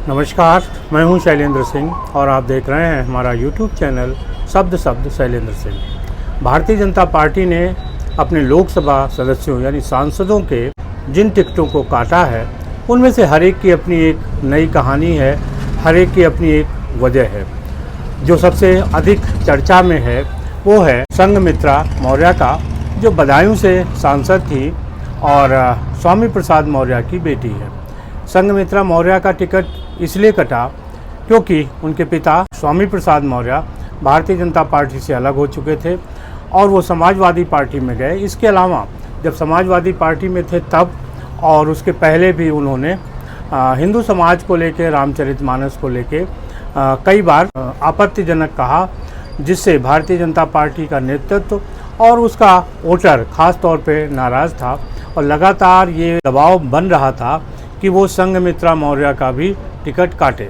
नमस्कार, मैं हूं शैलेंद्र सिंह और आप देख रहे हैं हमारा YouTube चैनल शब्द शैलेंद्र सिंह। भारतीय जनता पार्टी ने अपने लोकसभा सदस्यों यानी सांसदों के जिन टिकटों को काटा है उनमें से हर एक की अपनी एक नई कहानी है, हर एक की अपनी एक वजह है। जो सबसे अधिक चर्चा में है वो है संघमित्रा मौर्य का, जो बदायूं से सांसद थी और स्वामी प्रसाद मौर्य की बेटी है। संघमित्रा मौर्य का टिकट इसलिए कटा क्योंकि उनके पिता स्वामी प्रसाद मौर्य भारतीय जनता पार्टी से अलग हो चुके थे और वो समाजवादी पार्टी में गए। इसके अलावा जब समाजवादी पार्टी में थे तब और उसके पहले भी उन्होंने हिंदू समाज को लेकर, रामचरितमानस को लेकर कई बार आपत्तिजनक कहा, जिससे भारतीय जनता पार्टी का नेतृत्व और उसका वोटर खास तौर पे नाराज़ था और लगातार ये दबाव बन रहा था कि वो संघमित्रा मौर्य का भी टिकट काटे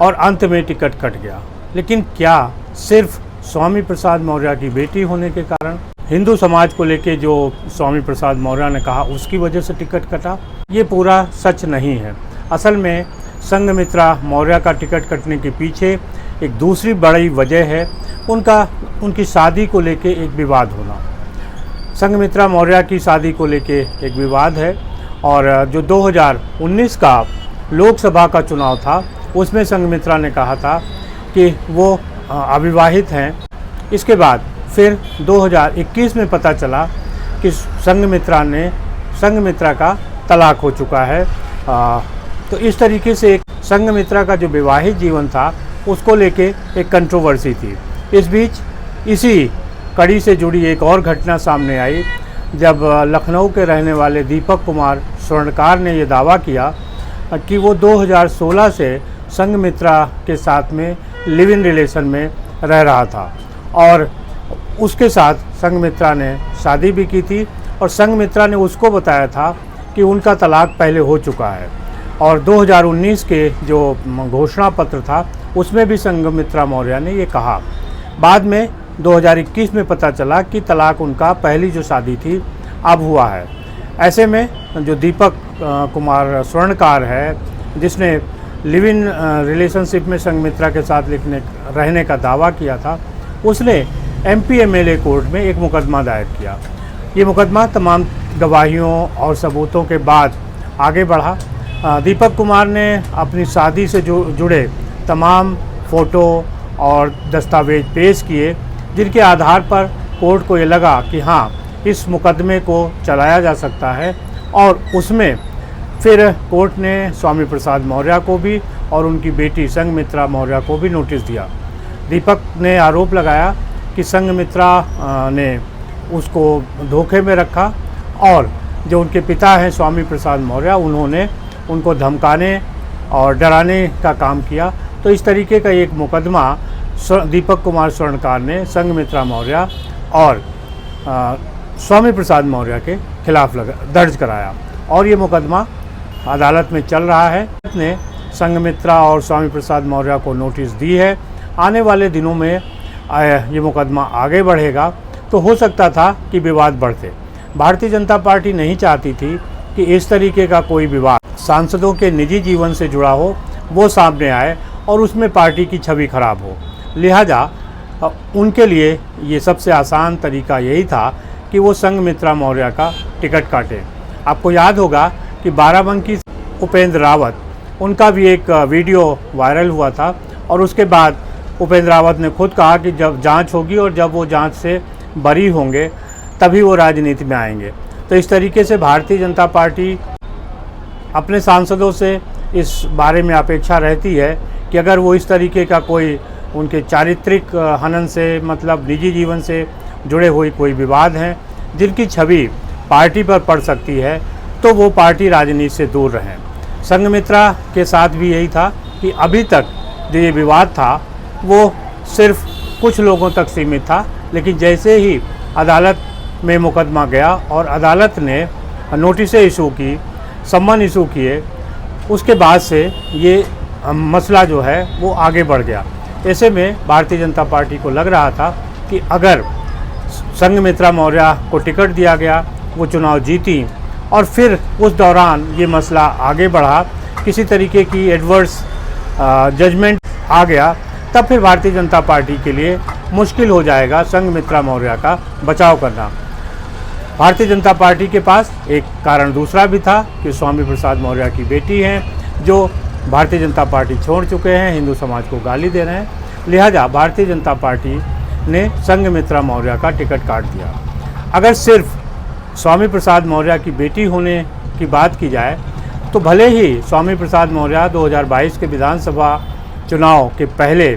और अंत में टिकट कट गया। लेकिन क्या सिर्फ स्वामी प्रसाद मौर्य की बेटी होने के कारण, हिंदू समाज को लेके जो स्वामी प्रसाद मौर्य ने कहा उसकी वजह से टिकट कटा? ये पूरा सच नहीं है। असल में संघमित्रा मौर्य का टिकट कटने के पीछे एक दूसरी बड़ी वजह है, उनकी शादी को लेके एक विवाद होना। संघमित्रा मौर्य की शादी को लेके एक विवाद है और जो 2019 का लोकसभा का चुनाव था उसमें संघमित्रा ने कहा था कि वो अविवाहित हैं। इसके बाद फिर 2021 में पता चला कि संघमित्रा का तलाक हो चुका है। तो इस तरीके से संघमित्रा का जो विवाहित जीवन था उसको लेके एक कंट्रोवर्सी थी। इस बीच इसी कड़ी से जुड़ी एक और घटना सामने आई जब लखनऊ के रहने वाले दीपक कुमार स्वर्णकार ने ये दावा किया कि वो 2016 से संघमित्रा के साथ में लिव इन रिलेशन में रह रहा था और उसके साथ संघमित्रा ने शादी भी की थी और संघमित्रा ने उसको बताया था कि उनका तलाक पहले हो चुका है। और 2019 के जो घोषणा पत्र था उसमें भी संघमित्रा मौर्य ने ये कहा। बाद में 2021 में पता चला कि तलाक उनका पहली जो शादी थी अब हुआ है। ऐसे में जो दीपक कुमार स्वर्णकार है, जिसने लिव इन रिलेशनशिप में संघमित्रा के साथ रहने का दावा किया था, उसने MP MLA कोर्ट में एक मुकदमा दायर किया। ये मुकदमा तमाम गवाहियों और सबूतों के बाद आगे बढ़ा। दीपक कुमार ने अपनी शादी से जुड़े तमाम फ़ोटो और दस्तावेज पेश किए, जिनके आधार पर कोर्ट को ये लगा कि हाँ, इस मुकदमे को चलाया जा सकता है। और उसमें फिर कोर्ट ने स्वामी प्रसाद मौर्य को भी और उनकी बेटी संघमित्रा मौर्य को भी नोटिस दिया। दीपक ने आरोप लगाया कि संघमित्रा ने उसको धोखे में रखा और जो उनके पिता हैं स्वामी प्रसाद मौर्य, उन्होंने उनको धमकाने और डराने का काम किया। तो इस तरीके का एक मुकदमा दीपक कुमार स्वर्णकार ने संघमित्रा मौर्य और स्वामी प्रसाद मौर्य के खिलाफ दर्ज कराया और ये मुकदमा अदालत में चल रहा है। ने संघमित्रा और स्वामी प्रसाद मौर्य को नोटिस दी है। आने वाले दिनों में ये मुकदमा आगे बढ़ेगा तो हो सकता था कि विवाद बढ़ते। भारतीय जनता पार्टी नहीं चाहती थी कि इस तरीके का कोई विवाद सांसदों के निजी जीवन से जुड़ा हो, वो सामने आए और उसमें पार्टी की छवि खराब हो। लिहाजा उनके लिए ये सबसे आसान तरीका यही था कि वो संघमित्रा मौर्य का टिकट काटे। आपको याद होगा कि बाराबंकी उपेंद्र रावत, उनका भी एक वीडियो वायरल हुआ था और उसके बाद उपेंद्र रावत ने खुद कहा कि जब जांच होगी और जब वो जांच से बरी होंगे तभी वो राजनीति में आएंगे। तो इस तरीके से भारतीय जनता पार्टी अपने सांसदों से इस बारे में अपेक्षा रहती है कि अगर वो इस तरीके का कोई उनके चारित्रिक हनन से, मतलब निजी जीवन से जुड़े हुए कोई विवाद हैं जिनकी छवि पार्टी पर पड़ सकती है, तो वो पार्टी राजनीति से दूर रहें। संघमित्रा के साथ भी यही था कि अभी तक जो ये विवाद था वो सिर्फ कुछ लोगों तक सीमित था, लेकिन जैसे ही अदालत में मुकदमा गया और अदालत ने नोटिस इशू की, सम्मन इशू किए, उसके बाद से ये मसला जो है वो आगे बढ़ गया। ऐसे में भारतीय जनता पार्टी को लग रहा था कि अगर संघमित्रा मौर्य को टिकट दिया गया, वो चुनाव जीती और फिर उस दौरान ये मसला आगे बढ़ा, किसी तरीके की एडवर्स जजमेंट आ गया, तब फिर भारतीय जनता पार्टी के लिए मुश्किल हो जाएगा संघमित्रा मौर्य का बचाव करना। भारतीय जनता पार्टी के पास एक कारण दूसरा भी था कि स्वामी प्रसाद मौर्य की बेटी हैं जो भारतीय जनता पार्टी छोड़ चुके हैं, हिंदू समाज को गाली दे रहे हैं, लिहाजा भारतीय जनता पार्टी ने संघमित्रा मौर्य का टिकट काट दिया। अगर सिर्फ स्वामी प्रसाद मौर्य की बेटी होने की बात की जाए तो भले ही स्वामी प्रसाद मौर्य 2022 के विधानसभा चुनाव के पहले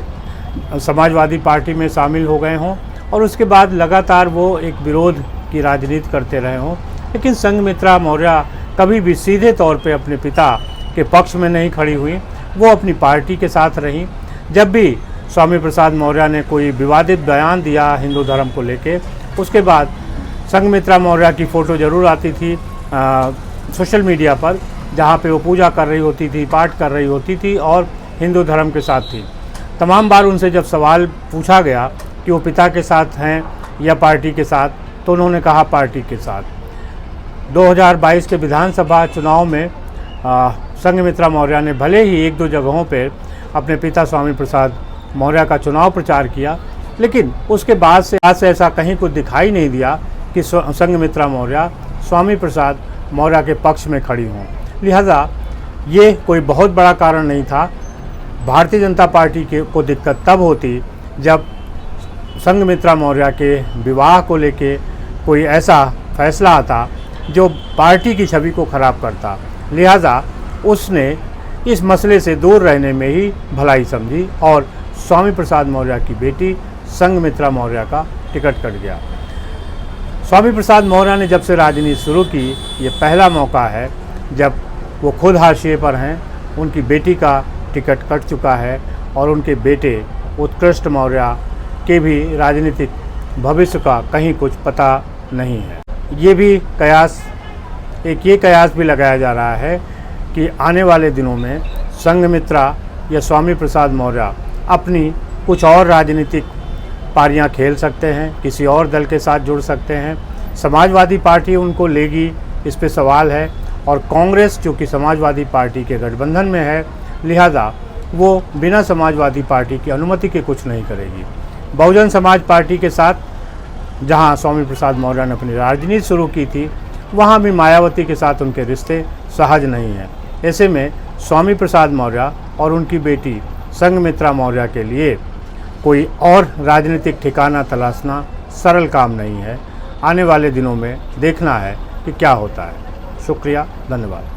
समाजवादी पार्टी में शामिल हो गए हों और उसके बाद लगातार वो एक विरोध की राजनीति करते रहे हों, लेकिन संघमित्रा मौर्य कभी भी सीधे तौर पे अपने पिता के पक्ष में नहीं खड़ी हुई। वो अपनी पार्टी के साथ रहीं। जब भी स्वामी प्रसाद मौर्य ने कोई विवादित बयान दिया हिंदू धर्म को लेके, उसके बाद संघमित्रा मौर्य की फ़ोटो ज़रूर आती थी सोशल मीडिया पर, जहाँ पे वो पूजा कर रही होती थी, पाठ कर रही होती थी और हिंदू धर्म के साथ थी। तमाम बार उनसे जब सवाल पूछा गया कि वो पिता के साथ हैं या पार्टी के साथ, तो उन्होंने कहा पार्टी के साथ। 2022 के विधानसभा चुनाव में संघमित्रा मौर्य ने भले ही एक दो जगहों पर अपने पिता स्वामी प्रसाद मौर्य का चुनाव प्रचार किया, लेकिन उसके बाद से ऐसा कहीं कुछ दिखाई नहीं दिया कि संघमित्रा मौर्य स्वामी प्रसाद मौर्य के पक्ष में खड़ी हों। लिहाजा ये कोई बहुत बड़ा कारण नहीं था। भारतीय जनता पार्टी को दिक्कत तब होती जब संघमित्रा मौर्य के विवाह को लेके कोई ऐसा फैसला आता जो पार्टी की छवि को खराब करता। लिहाजा उसने इस मसले से दूर रहने में ही भलाई समझी और स्वामी प्रसाद मौर्य की बेटी संघमित्रा मौर्य का टिकट कट गया। स्वामी प्रसाद मौर्य ने जब से राजनीति शुरू की, ये पहला मौका है जब वो खुद हाशिए पर हैं। उनकी बेटी का टिकट कट चुका है और उनके बेटे उत्कृष्ट मौर्य के भी राजनीतिक भविष्य का कहीं कुछ पता नहीं है। ये कयास भी लगाया जा रहा है कि आने वाले दिनों में संघमित्रा या स्वामी प्रसाद मौर्य अपनी कुछ और राजनीतिक पारियां खेल सकते हैं, किसी और दल के साथ जुड़ सकते हैं। समाजवादी पार्टी उनको लेगी, इस पे सवाल है, और कांग्रेस जो कि समाजवादी पार्टी के गठबंधन में है, लिहाजा वो बिना समाजवादी पार्टी की अनुमति के कुछ नहीं करेगी। बहुजन समाज पार्टी के साथ जहां स्वामी प्रसाद मौर्य ने अपनी राजनीति शुरू की थी, वहां भी मायावती के साथ उनके रिश्ते सहज नहीं हैं। ऐसे में स्वामी प्रसाद मौर्य और उनकी बेटी संघमित्रा मौर्य के लिए कोई और राजनीतिक ठिकाना तलाशना सरल काम नहीं है। आने वाले दिनों में देखना है कि क्या होता है। शुक्रिया, धन्यवाद।